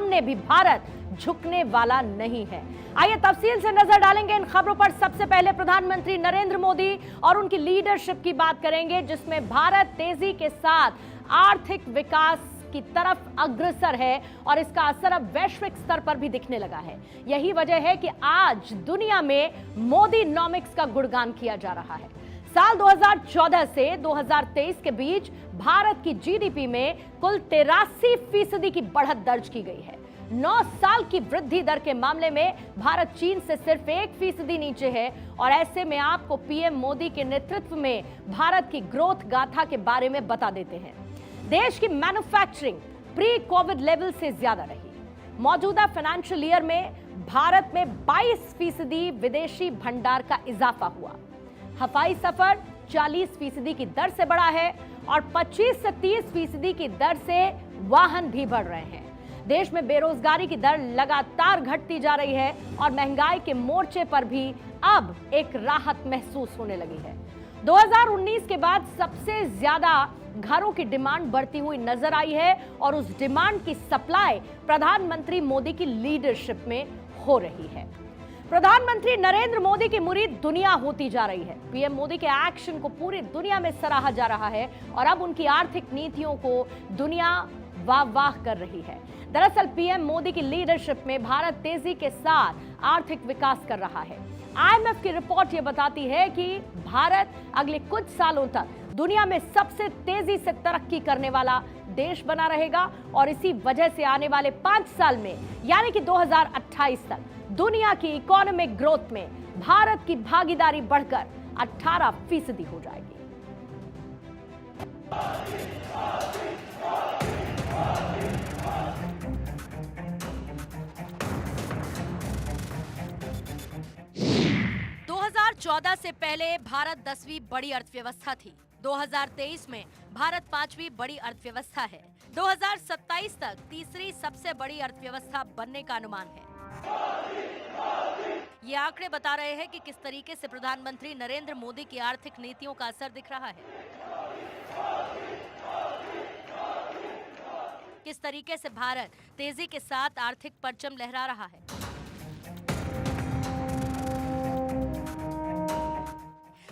सामने भी भारत झुकने वाला नहीं है। आइए तफसील से नजर डालेंगे इन खबरों पर। सबसे पहले प्रधानमंत्री नरेंद्र मोदी और उनकी लीडरशिप की बात करेंगे, जिसमें भारत तेजी के साथ आर्थिक विकास की तरफ अग्रसर है और इसका असर अब वैश्विक स्तर पर भी दिखने लगा है। यही वजह है कि आज दुनिया में मोदी नॉमिक्स का गुणगान किया जा रहा है। साल 2014 से 2023 के बीच भारत की जीडीपी में कुल 83% की बढ़त दर्ज की गई है। 9 साल की वृद्धि दर के मामले में भारत चीन से सिर्फ 1% नीचे है और ऐसे में आपको पीएम मोदी के नेतृत्व में भारत की ग्रोथ गाथा के बारे में बता देते हैं। देश की मैन्युफैक्चरिंग प्री कोविड लेवल से ज्यादा रही। मौजूदा फाइनेंशियल ईयर में भारत में 22% विदेशी भंडार का इजाफा हुआ। हवाई सफर 40% की दर से बढ़ा है और 25 से 30% की दर से वाहन भी बढ़ रहे हैं। देश में बेरोजगारी की दर लगातार घटती जा रही है और महंगाई के मोर्चे पर भी अब एक राहत महसूस होने लगी है। 2019 के बाद सबसे ज्यादा घरों की डिमांड बढ़ती हुई नजर आई है और उस डिमांड की सप्लाई प्रधानमंत्री मोदी की लीडरशिप में हो रही है। प्रधानमंत्री नरेंद्र मोदी की मुरीद दुनिया होती जा रही है। पीएम मोदी के एक्शन को पूरी दुनिया में सराहा जा रहा है और अब उनकी आर्थिक नीतियों को दुनिया वाह वाह कर रही है। दरअसल पीएम मोदी की लीडरशिप में भारत तेजी के साथ आर्थिक विकास कर रहा है। आईएमएफ की रिपोर्ट यह बताती है कि भारत अगले कुछ सालों तक दुनिया में सबसे तेजी से तरक्की करने वाला देश बना रहेगा और इसी वजह से आने वाले 5 साल में यानी कि 2028 तक दुनिया की इकोनॉमिक ग्रोथ में भारत की भागीदारी बढ़कर 18% हो जाएगी। चौदह से पहले भारत 10वीं बड़ी अर्थव्यवस्था थी। 2023 में भारत 5वीं बड़ी अर्थव्यवस्था है। 2027 तक तीसरी सबसे बड़ी अर्थव्यवस्था बनने का अनुमान है। ये आंकड़े बता रहे हैं कि किस तरीके से प्रधानमंत्री नरेंद्र मोदी की आर्थिक नीतियों का असर दिख रहा है, किस तरीके से भारत तेजी के साथ आर्थिक परचम लहरा रहा है।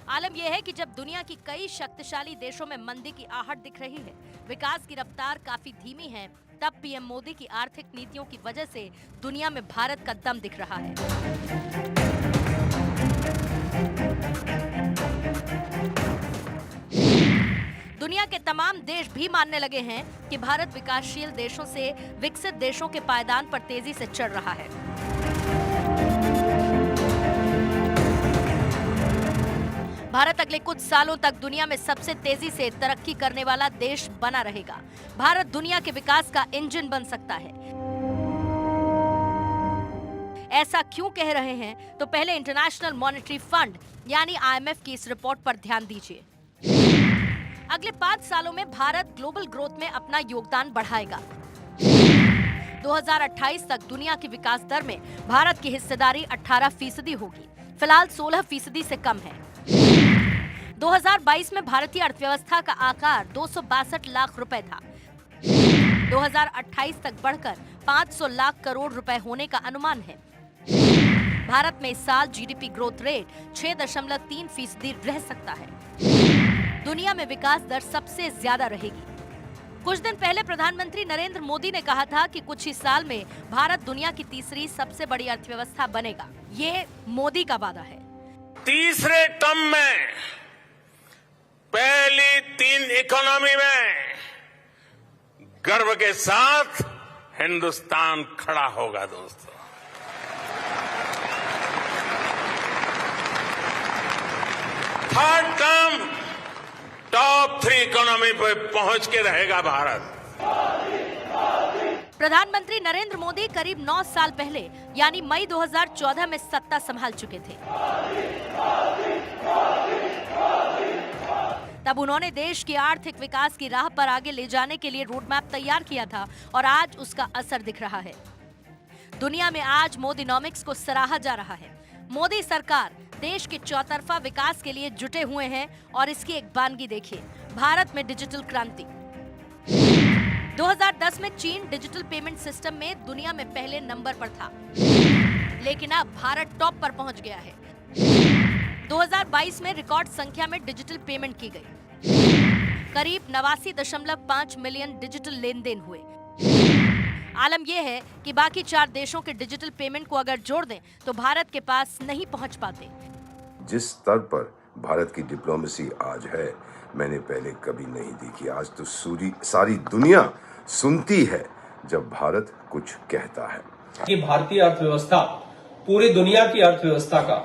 आलम यह है कि जब दुनिया की कई शक्तिशाली देशों में मंदी की आहट दिख रही है, विकास की रफ्तार काफी धीमी है, तब पीएम मोदी की आर्थिक नीतियों की वजह से दुनिया में भारत का दम दिख रहा है। दुनिया के तमाम देश भी मानने लगे हैं कि भारत विकासशील देशों से विकसित देशों के पायदान पर तेजी से चढ़ रहा है। भारत अगले कुछ सालों तक दुनिया में सबसे तेजी से तरक्की करने वाला देश बना रहेगा। भारत दुनिया के विकास का इंजन बन सकता है। ऐसा क्यों कह रहे हैं, तो पहले इंटरनेशनल मॉनेटरी फंड यानी आईएमएफ की इस रिपोर्ट पर ध्यान दीजिए। अगले 5 सालों में भारत ग्लोबल ग्रोथ में अपना योगदान बढ़ाएगा। 2028 तक दुनिया की विकास दर में भारत की हिस्सेदारी 18% होगी, फिलहाल 16% से कम है। 2022 में भारतीय अर्थव्यवस्था का आकार 262 लाख रुपए था। 2028 तक बढ़कर 500 लाख करोड़ रुपए होने का अनुमान है। भारत में इस साल जीडीपी ग्रोथ रेट 6.3% रह सकता है। दुनिया में विकास दर सबसे ज्यादा रहेगी। कुछ दिन पहले प्रधानमंत्री नरेंद्र मोदी ने कहा था कि कुछ ही साल में भारत दुनिया की तीसरी सबसे बड़ी अर्थव्यवस्था बनेगा। ये मोदी का वादा है। तीसरे टर्म में पहली 3 इकोनॉमी में गर्व के साथ हिंदुस्तान खड़ा होगा। दोस्तों, थर्ड टर्म टॉप 3 इकोनॉमी पे पहुंच के रहेगा भारत। प्रधानमंत्री नरेंद्र मोदी करीब 9 साल पहले यानी मई 2014 में सत्ता संभाल चुके थे। तब उन्होंने देश की आर्थिक विकास की राह पर आगे ले जाने के लिए रोड मैप तैयार किया था और आज उसका असर दिख रहा है। दुनिया में आज मोदीनॉमिक्स को सराहा जा रहा है। मोदी सरकार देश के चौतरफा विकास के लिए जुटे हुए हैं और इसकी एक बानगी देखिए, भारत में डिजिटल क्रांति। 2010 में चीन डिजिटल पेमेंट सिस्टम में दुनिया में पहले नंबर पर था, लेकिन अब भारत टॉप पर पहुंच गया है। 2022 में रिकॉर्ड संख्या में डिजिटल पेमेंट की गई। करीब 89.5 मिलियन डिजिटल लेन देन हुए। आलम यह है कि बाकी 4 देशों के डिजिटल पेमेंट को अगर जोड़ दें तो भारत के पास नहीं पहुंच पाते। जिस स्तर पर भारत की डिप्लोमेसी आज है, मैंने पहले कभी नहीं देखी। आज तो सारी दुनिया सुनती है जब भारत कुछ कहता है। कि भारतीय अर्थव्यवस्था पूरी दुनिया की अर्थव्यवस्था का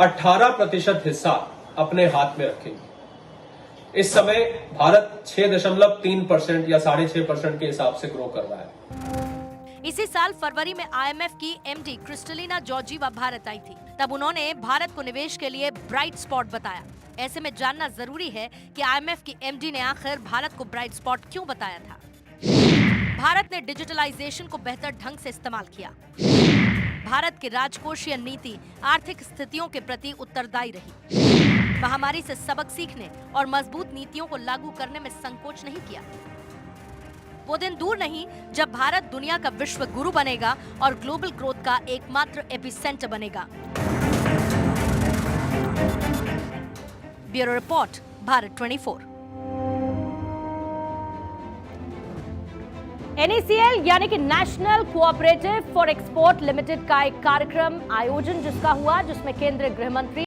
18% हिस्सा अपने हाथ में रखेगी। इस समय भारत 6.3% या 6.5% के हिसाब से ग्रो कर रहा है। इसी साल फरवरी में आईएमएफ की एमडी क्रिस्टलिना जॉर्जीवा भारत आई थी। तब उन्होंने भारत को निवेश के लिए ब्राइट स्पॉट बताया। ऐसे में जानना जरूरी है कि आईएमएफ की एमडी ने आखिर भारत को ब्राइट स्पॉट क्यों बताया था। भारत ने डिजिटलाइजेशन को बेहतर ढंग से इस्तेमाल किया। भारत की राजकोषीय नीति आर्थिक स्थितियों के प्रति उत्तरदायी रही। महामारी से सबक सीखने और मजबूत नीतियों को लागू करने में संकोच नहीं किया। वो दिन दूर नहीं जब भारत दुनिया का विश्व गुरु बनेगा और ग्लोबल ग्रोथ का एकमात्र एपिसेंटर बनेगा। Bureau report, Bharat 24। NECL यानी कि national cooperative for export limited का एक कार्यक्रम आयोजन जिसका हुआ, जिसमें केंद्रीय गृह मंत्री